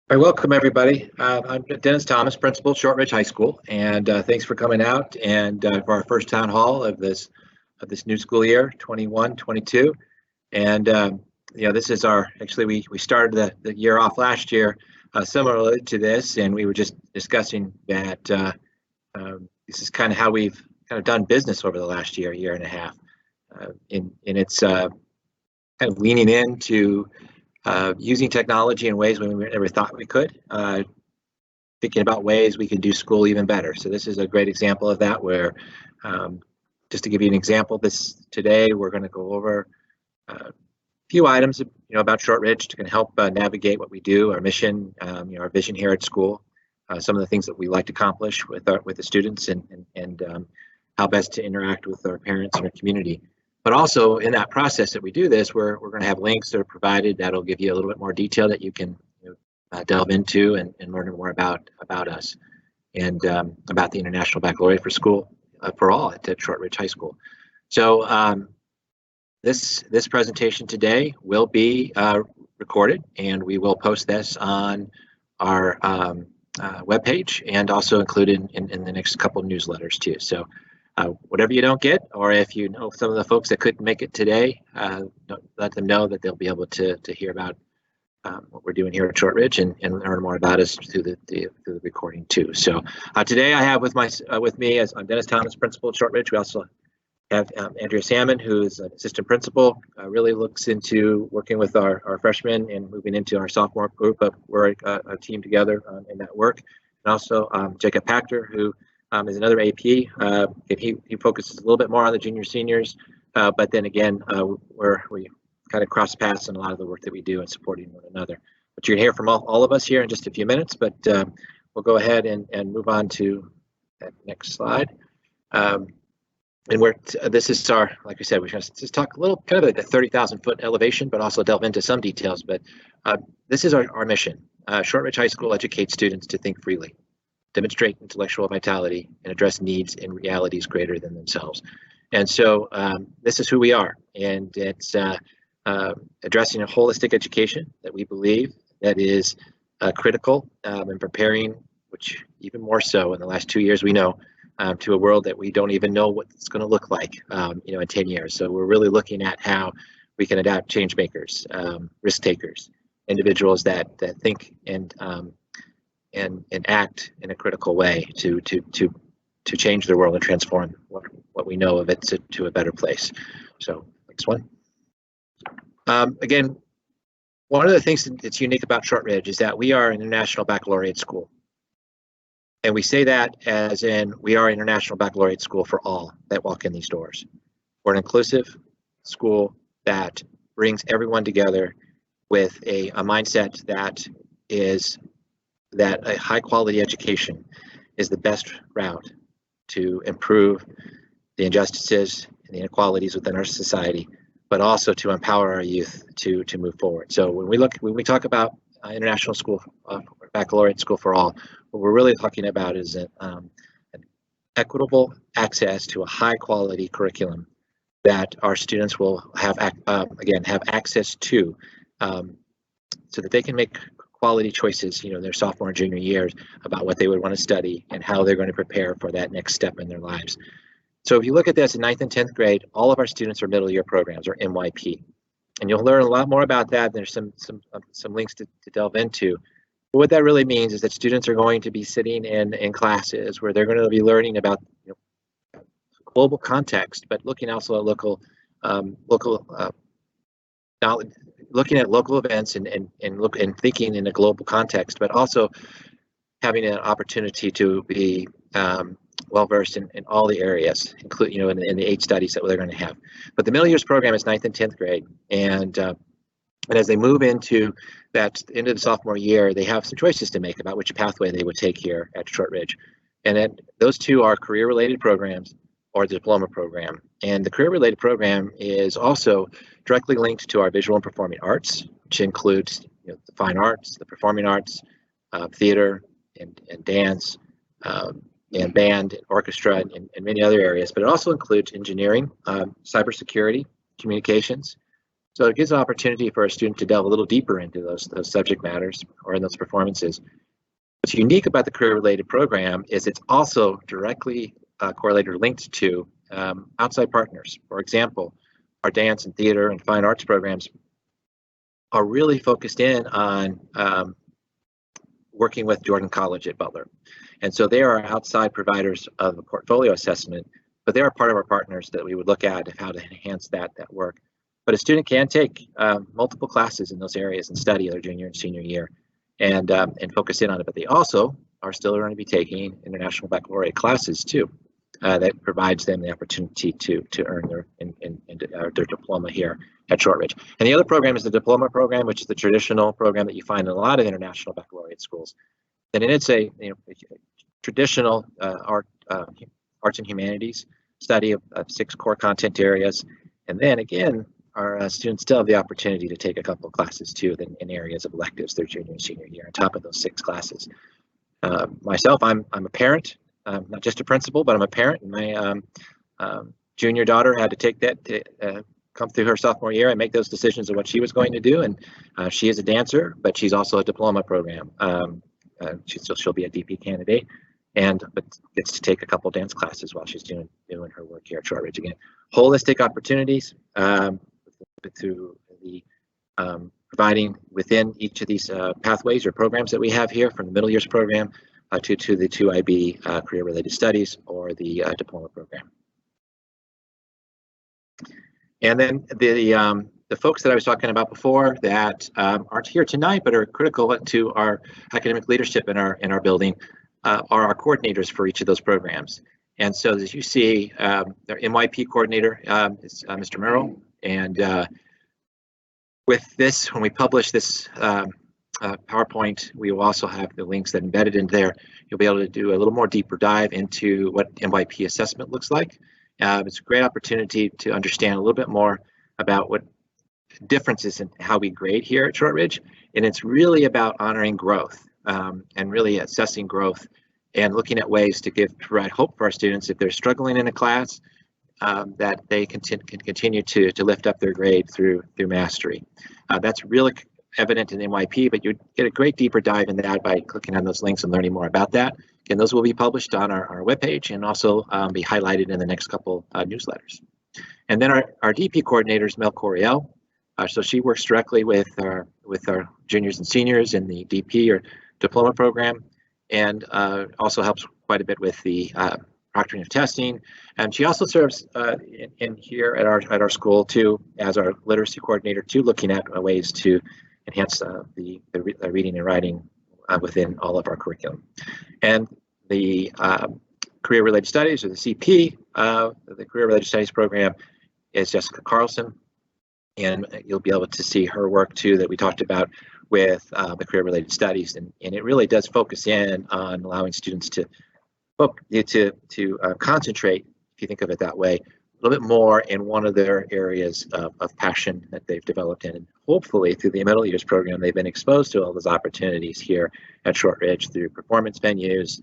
All right, welcome everybody. I'm Dennis Thomas, principal at Shortridge High School, and thanks for coming out and for our first town hall of this new school year, 21-22. And this is we started the year off last year similarly to this, and we were just discussing that this is kind of how we've kind of done business over the last year and a half. In its kind of leaning into using technology in ways we never thought we could, thinking about ways we could do school even better. So this is a great example of that, where just to give you an example, today we're going to go over a few items about Shortridge to help navigate what we do, our mission, our vision here at school, some of the things that we like to accomplish with the students, and how best to interact with our parents and our community. But also in that process that we do this, we're going to have links that are provided that'll give you a little bit more detail that you can delve into and learn more about us and about the International Baccalaureate for School for all at Shortridge High School. So this presentation today will be recorded, and we will post this on our webpage and also included in the next couple of newsletters too. So whatever you don't get, or if you know some of the folks that couldn't make it today, let them know that they'll be able to hear about what we're doing here at Shortridge and learn more about us through the recording too. So today I have with me, as I'm Dennis Thomas, principal at Shortridge. We also have Andrea Salmon, who is an assistant principal, really looks into working with our freshmen and moving into our sophomore group. We're a team together in that work. And also Jacob Pachter, who is another AP. He focuses a little bit more on the junior seniors, but then again, we kind of cross paths in a lot of the work that we do and supporting one another. But you're going to hear from all of us here in just a few minutes, but we'll go ahead and move on to that next slide. And this is our, like I said, we're going to just talk a little kind of like a 30,000 foot elevation, but also delve into some details. But this is our mission. Shortridge High School educates students to think freely, demonstrate intellectual vitality, and address needs and realities greater than themselves. And so this is who we are, and it's addressing a holistic education that we believe that is critical in preparing, which even more so in the last 2 years we know, to a world that we don't even know what it's going to look like in 10 years. So we're really looking at how we can adapt change makers, risk takers, individuals that think and act in a critical way to change the world and transform what we know of it to a better place. So next one. Again, one of the things that's unique about Shortridge is that we are an international baccalaureate school. And we say that as in we are an international baccalaureate school for all that walk in these doors. We're an inclusive school that brings everyone together with a mindset that a high quality education is the best route to improve the injustices and the inequalities within our society, but also to empower our youth to move forward. So when we talk about international school, baccalaureate school for all, what we're really talking about is an equitable access to a high quality curriculum that our students will have access to, so that they can make quality choices, their sophomore and junior years about what they would want to study and how they're going to prepare for that next step in their lives. So if you look at this in 9th and 10th grade, all of our students are middle year programs, or MYP. And you'll learn a lot more about that. There's some links to delve into. But what that really means is that students are going to be sitting in classes where they're going to be learning about global context, but looking also at local knowledge, looking at local events and thinking in a global context, but also having an opportunity to be well versed in all the areas, including in the 8 studies that they're going to have. But the middle years program is 9th and 10th grade, and as they move into the sophomore year, they have some choices to make about which pathway they would take here at Shortridge. And then those two are career-related programs or the diploma program. And the career-related program is also directly linked to our visual and performing arts, which includes the fine arts, the performing arts, theater, and dance, and band, and orchestra, and many other areas. But it also includes engineering, cybersecurity, communications, So it gives an opportunity for a student to delve a little deeper into those subject matters or in those performances. What's unique about the career-related program is it's also directly correlated or linked to outside partners. For example, our dance and theater and fine arts programs are really focused in on working with Jordan College at Butler. And so they are outside providers of a portfolio assessment, but they are part of our partners that we would look at how to enhance that work. But a student can take multiple classes in those areas and study their junior and senior year and focus in on it. But they also are still going to be taking international baccalaureate classes too. That provides them the opportunity to earn their diploma here at Shortridge. And the other program is the diploma program, which is the traditional program that you find in a lot of international baccalaureate schools. And it's a traditional arts and humanities study of 6 core content areas. And then again, our students still have the opportunity to take a couple of classes too in areas of electives their junior and senior year on top of those 6 classes. Myself, I'm a parent, not just a principal, but I'm a parent. And my junior daughter had to take that to come through her sophomore year and make those decisions of what she was going to do. And she is a dancer, but she's also a diploma program. She'll be a DP candidate, but gets to take a couple dance classes while she's doing her work here at Shortridge. Again, holistic opportunities through the providing within each of these pathways or programs that we have here, from the middle years program to the 2 IB career-related studies or the diploma program. And then the folks that I was talking about before that aren't here tonight but are critical to our academic leadership in our building are our coordinators for each of those programs. And so as you see, their NYP coordinator is Mr. Merrill. And with this, when we publish this PowerPoint, we will also have the links that embedded in there. You'll be able to do a little more deeper dive into what NYP assessment looks like. It's a great opportunity to understand a little bit more about what differences in how we grade here at Shortridge. And it's really about honoring growth and really assessing growth and looking at ways to provide hope for our students if they're struggling in a class, that they can continue to lift up their grade through mastery. That's really evident in NYP, but you get a great deeper dive in that by clicking on those links and learning more about that. Again, those will be published on our webpage and also be highlighted in the next couple newsletters. And then our DP coordinator is Mel Coriel. So she works directly with our juniors and seniors in the DP or diploma program, and also helps quite a bit with the proctoring of testing. And she also serves in here at our school too as our literacy coordinator too, looking at ways to enhance the reading and writing within all of our curriculum. And the career-related studies, or the CP, the career-related studies program, is Jessica Carlson. And you'll be able to see her work too that we talked about with the career-related studies. And it really does focus in on allowing students to concentrate, if you think of it that way, a little bit more in one of their areas of passion that they've developed in. And hopefully through the middle years program, they've been exposed to all those opportunities here at Shortridge through performance venues,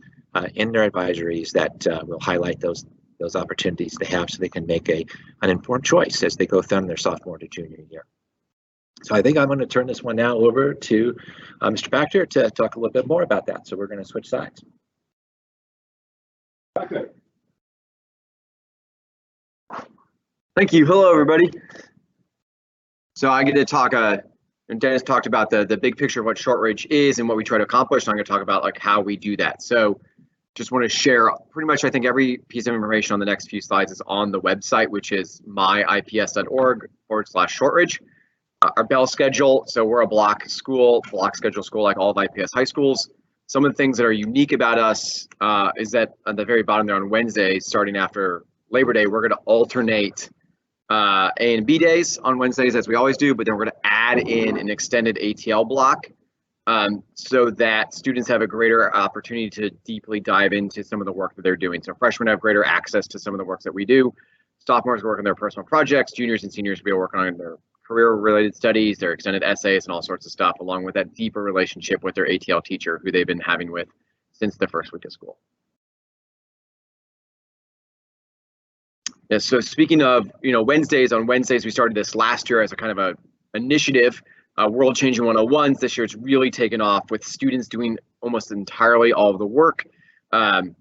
in their advisories that will highlight those opportunities they have so they can make an informed choice as they go from their sophomore to junior year. So I think I'm going to turn this one now over to Mr. Baxter to talk a little bit more about that. So we're going to switch sides. Okay. Thank you. Hello, everybody. So I get to talk, and Dennis talked about the big picture of what Shortridge is and what we try to accomplish. And I'm going to talk about like how we do that. So just want to share pretty much, I think every piece of information on the next few slides is on the website, which is myips.org/Shortridge. Our bell schedule. So we're a block schedule school like all of IPS high schools. Some of the things that are unique about us is that on the very bottom there on Wednesday, starting after Labor Day, we're going to alternate A and B days on Wednesdays as we always do, but then we're going to add in an extended ATL block so that students have a greater opportunity to deeply dive into some of the work that they're doing. So freshmen have greater access to some of the work that we do. Sophomores work on their personal projects, juniors and seniors will be working on their career-related studies, their extended essays, and all sorts of stuff, along with that deeper relationship with their ATL teacher who they've been having with since the first week of school. Yeah, so speaking of, Wednesdays, on Wednesdays, we started this last year as a kind of a initiative, World Changing 101s. This year it's really taken off with students doing almost entirely all of the work. World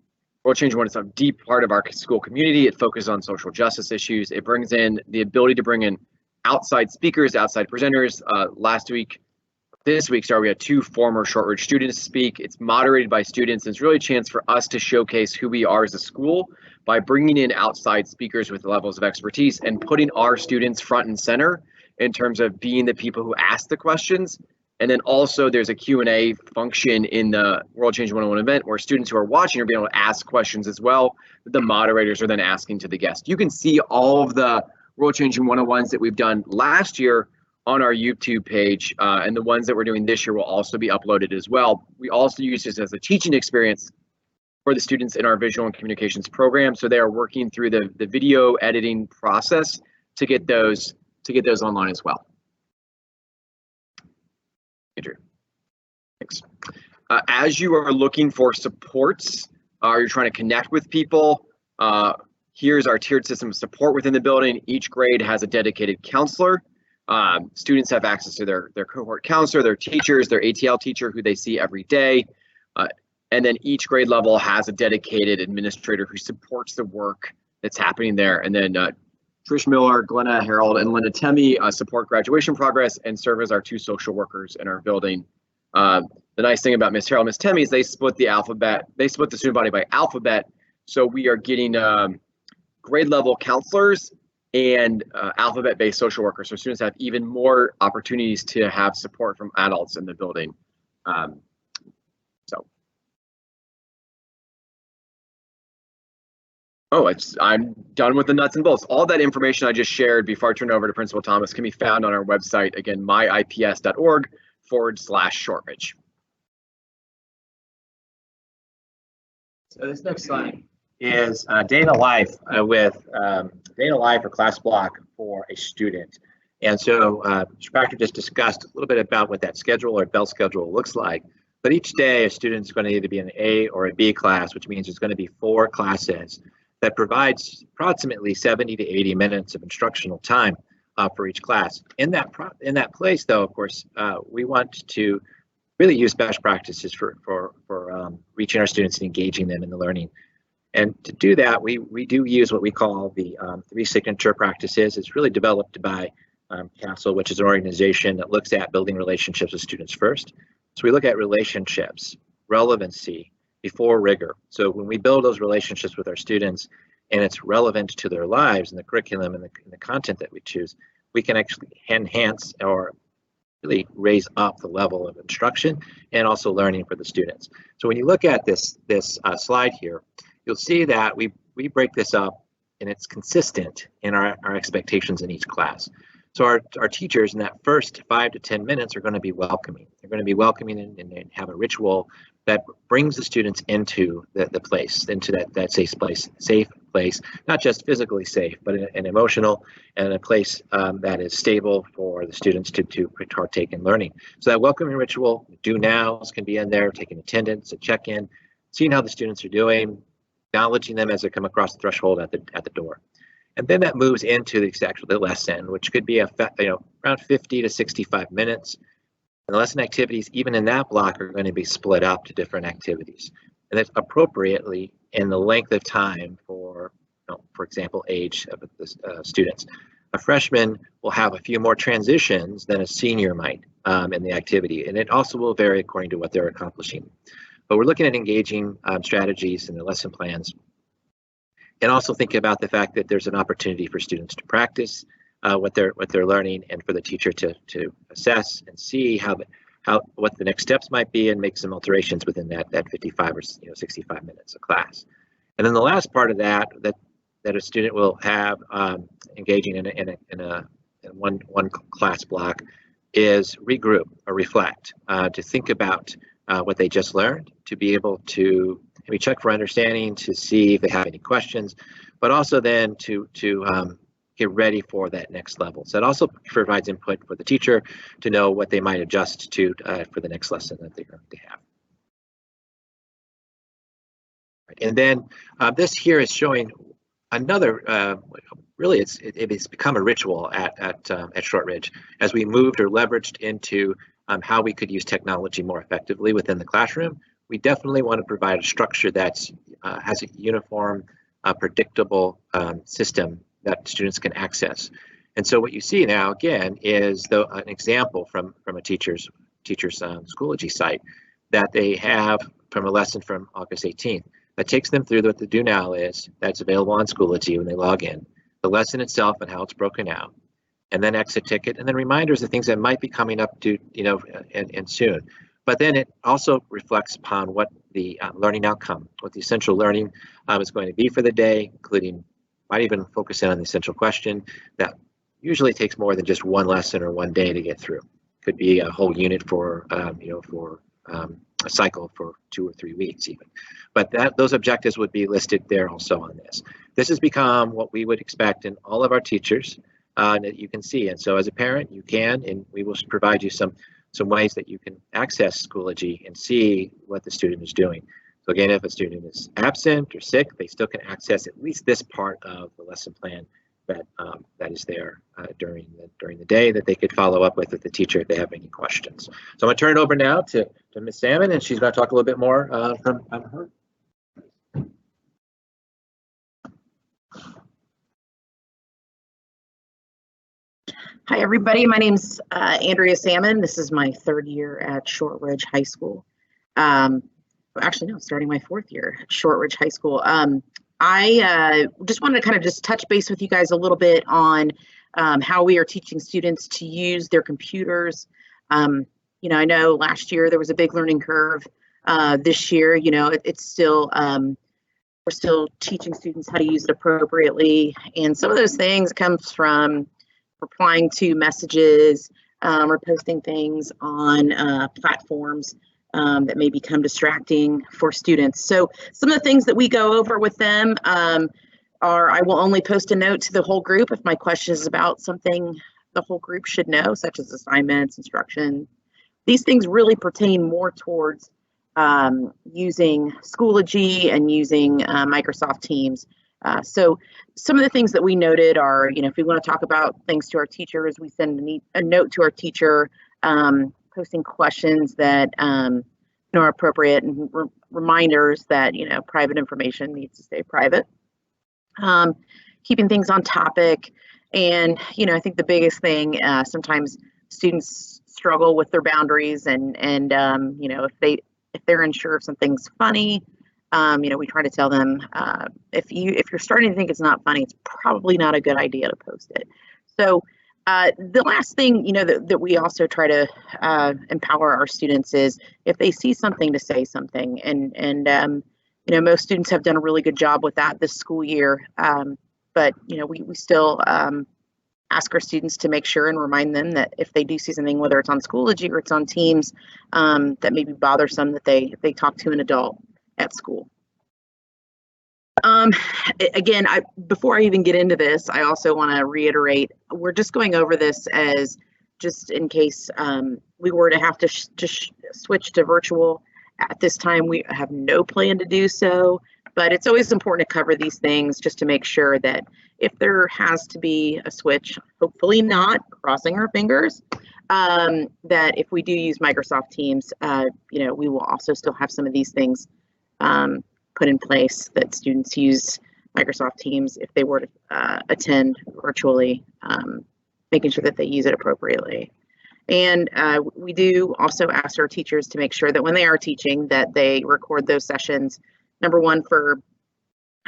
Changing 1 is a deep part of our school community. It focuses on social justice issues. It brings in the ability to bring in outside speakers, outside presenters. This week, we had 2 former Shortridge students speak. It's moderated by students. It's really a chance for us to showcase who we are as a school by bringing in outside speakers with levels of expertise and putting our students front and center in terms of being the people who ask the questions. And then also there's a Q&A function in the World Changing 101 event where students who are watching are being able to ask questions as well. The moderators are then asking to the guests. You can see all of the World Changing 101s that we've done last year on our YouTube page, and the ones that we're doing this year will also be uploaded as well. We also use this as a teaching experience for the students in our visual and communications program. So they are working through the video editing process to get those online as well. Andrew, thanks. As you are looking for supports, you're trying to connect with people, here's our tiered system of support within the building. Each grade has a dedicated counselor. Students have access to their cohort counselor, their teachers, their ATL teacher who they see every day. And then each grade level has a dedicated administrator who supports the work that's happening there. And then Trish Miller, Glenna Harold, and Linda Temmie support graduation progress and serve as our 2 social workers in our building. The nice thing about Miss Harold and Miss Temmie is they split the student body by alphabet. So we are getting grade level counselors and alphabet-based social workers. So students have even more opportunities to have support from adults in the building. I'm done with the nuts and bolts. All that information I just shared before I turn it over to Principal Thomas can be found on our website, again, myips.org/Shortridge. So this next slide is day in the life day in the life or class block for a student. And so Mr. Proctor just discussed a little bit about what that schedule or bell schedule looks like. But each day a student is going to either be an A or a B class, which means it's going to be 4 classes that provides approximately 70 to 80 minutes of instructional time for each class. In that place, though, of course, we want to really use best practices for reaching our students and engaging them in the learning. And to do that, we do use what we call the 3 signature practices. It's really developed by CASEL, which is an organization that looks at building relationships with students first. So we look at relationships, relevancy, before rigor. So when we build those relationships with our students and it's relevant to their lives and the curriculum and the content that we choose, we can actually enhance or really raise up the level of instruction and also learning for the students. So when you look at this slide here, you'll see that we break this up and it's consistent in our expectations in each class. So our teachers in that first 5 to 10 minutes are going to be welcoming. They're going to be welcoming and have a ritual that brings the students into the place, into that safe place, not just physically safe, but an emotional and a place that is stable for the students to partake in learning. So that welcoming ritual, do nows can be in there, taking attendance, a check-in, seeing how the students are doing, acknowledging them as they come across the threshold at the door. And then that moves into the lesson, which could be around 50 to 65 minutes. And the lesson activities, even in that block, are going to be split up to different activities. And that's appropriately in the length of time for example, age of the students. A freshman will have a few more transitions than a senior might in the activity. And it also will vary according to what they're accomplishing. But we're looking at engaging strategies in the lesson plans. And also think about the fact that there's an opportunity for students to practice what they're learning, and for the teacher to assess and see what the next steps might be and make some alterations within that 55 or 65 minutes of class. And then the last part of that a student will have engaging in one class block is regroup or reflect, to think about what they just learned, to be able to maybe check for understanding, to see if they have any questions, but also then to get ready for that next level. So it also provides input for the teacher to know what they might adjust to for the next lesson that they're going to have. And then this here is showing another really it's become a ritual at Shortridge as we moved or leveraged into how we could use technology more effectively within the classroom. We definitely want to provide a structure that's has a uniform, predictable system that students can access. And so what you see now again is an example from a teacher's Schoology site that they have from a lesson from August 18th that takes them through what the do now is, that's available on Schoology when they log in, the lesson itself and how it's broken out, and then exit ticket, and then reminders of things that might be coming up to, and soon. But then it also reflects upon what the learning outcome, what the essential learning is going to be for the day, including, might even focus in on the essential question that usually takes more than just one lesson or one day to get through. Could be a whole unit for, a cycle for 2 or 3 weeks even. But those objectives would be listed there also on this. This has become what we would expect in all of our teachers that you can see. And so as a parent, you can, and we will provide you some ways that you can access Schoology and see what the student is doing. So again, if a student is absent or sick, they still can access at least this part of the lesson plan that is there during the day that they could follow up with the teacher if they have any questions. So I'm going to turn it over now to Ms. Salmon, and she's going to talk a little bit more from her. Hi, everybody. My name's Andrea Salmon. This is my 3rd year at Shortridge High School. Actually, no, starting my 4th year at Shortridge High School. I just wanted to kind of just touch base with you guys a little bit on how we are teaching students to use their computers. I know last year there was a big learning curve. This year, it's still, we're still teaching students how to use it appropriately. And some of those things comes from replying to messages or posting things on platforms that may become distracting for students. So some of the things that we go over with them are, I will only post a note to the whole group if my question is about something the whole group should know, such as assignments, instruction. These things really pertain more towards using Schoology and using Microsoft Teams. So some of the things that we noted are, if we want to talk about things to our teachers, we send a note to our teacher, posting questions that are appropriate, and reminders that private information needs to stay private. Keeping things on topic, and I think the biggest thing, sometimes students struggle with their boundaries, and if they're unsure if something's funny, we try to tell them if you're starting to think it's not funny, it's probably not a good idea to post it. So the last thing, that we also try to empower our students is if they see something, to say something. And most students have done a really good job with that this school year. But we still ask our students to make sure and remind them that if they do see something, whether it's on Schoology or it's on Teams, that may be bothersome, that they talk to an adult at school. Again, before I even get into this, I also want to reiterate, we're just going over this as just in case we were to have to switch to virtual. At this time, we have no plan to do so, but it's always important to cover these things just to make sure that if there has to be a switch, hopefully not, crossing our fingers, that if we do use Microsoft Teams, we will also still have some of these things put in place, that students use Microsoft Teams if they were to attend virtually, making sure that they use it appropriately. And we do also ask our teachers to make sure that when they are teaching, that they record those sessions, number one, for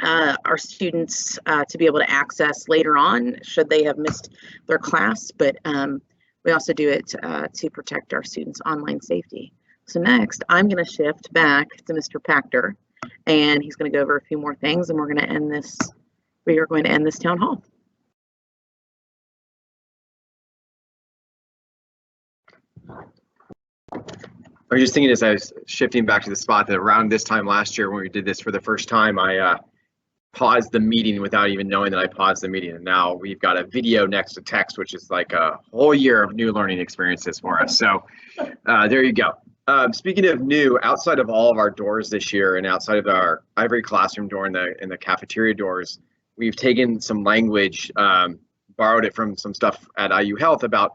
our students to be able to access later on should they have missed their class, but we also do it to protect our students' online safety. So next, I'm going to shift back to Mr. Pachter, and he's going to go over a few more things, and we're going to end this. We are going to end this town hall. I was just thinking as I was shifting back to the spot that around this time last year when we did this for the first time, I paused the meeting without even knowing that I paused the meeting. And now we've got a video next to text, which is like a whole year of new learning experiences for us. So there you go. Speaking of new, outside of all of our doors this year and outside of our ivory classroom door and the cafeteria doors, we've taken some language, borrowed it from some stuff at IU Health about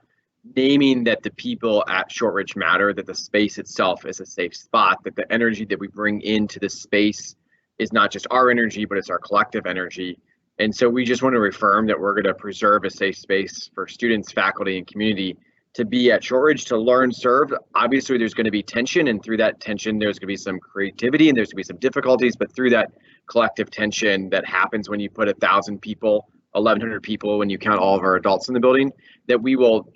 naming that the people at Shortridge matter, that the space itself is a safe spot, that the energy that we bring into the space is not just our energy, but it's our collective energy. And so we just want to reaffirm that we're going to preserve a safe space for students, faculty, and community to be at Shortridge, to learn, serve. Obviously, there's going to be tension, and through that tension, there's going to be some creativity and there's going to be some difficulties, but through that collective tension that happens when you put 1,000 people, 1,100 people, when you count all of our adults in the building, that we will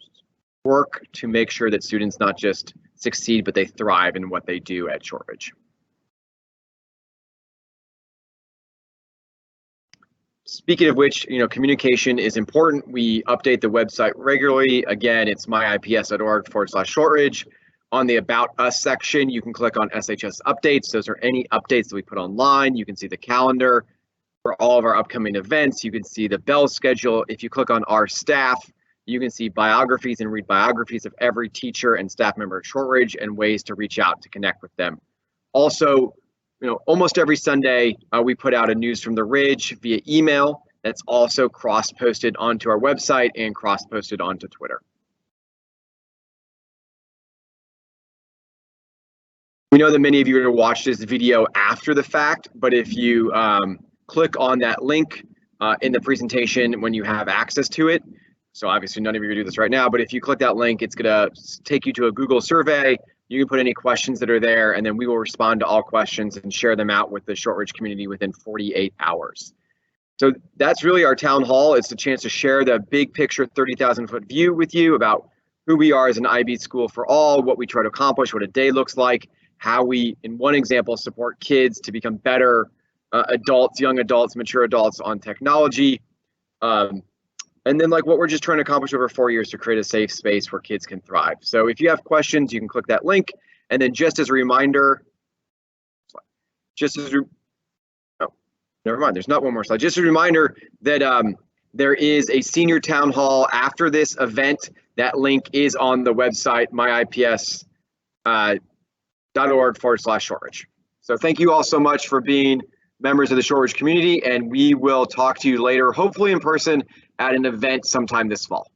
work to make sure that students not just succeed, but they thrive in what they do at Shortridge. Speaking of which, communication is important. We update the website regularly. Again, it's myips.org/Shortridge. On the About Us section, you can click on SHS updates. Those are any updates that we put online. You can see the calendar for all of our upcoming events. You can see the bell schedule. If you click on our staff, you can see biographies and read biographies of every teacher and staff member at Shortridge and ways to reach out to connect with them. Also, almost every Sunday, we put out a news from the Ridge via email that's also cross-posted onto our website and cross-posted onto Twitter. We know that many of you are going to watch this video after the fact, but if you click on that link in the presentation when you have access to it, so obviously none of you are going to do this right now, but if you click that link, it's going to take you to a Google survey. You can put any questions that are there, and then we will respond to all questions and share them out with the Shortridge community within 48 hours. So that's really our town hall. It's a chance to share the big picture 30,000-foot view with you about who we are as an IB school for all, what we try to accomplish, what a day looks like, how we, in one example, support kids to become better adults, young adults, mature adults on technology. And then what we're just trying to accomplish over 4 years to create a safe space where kids can thrive. So if you have questions, you can click that link. And then just as a reminder, never mind, there's not one more slide. Just a reminder that there is a senior town hall after this event. That link is on the website, myips.org/Shortridge. So thank you all so much for being members of the Shortridge community, and we will talk to you later, hopefully in person at an event sometime this fall.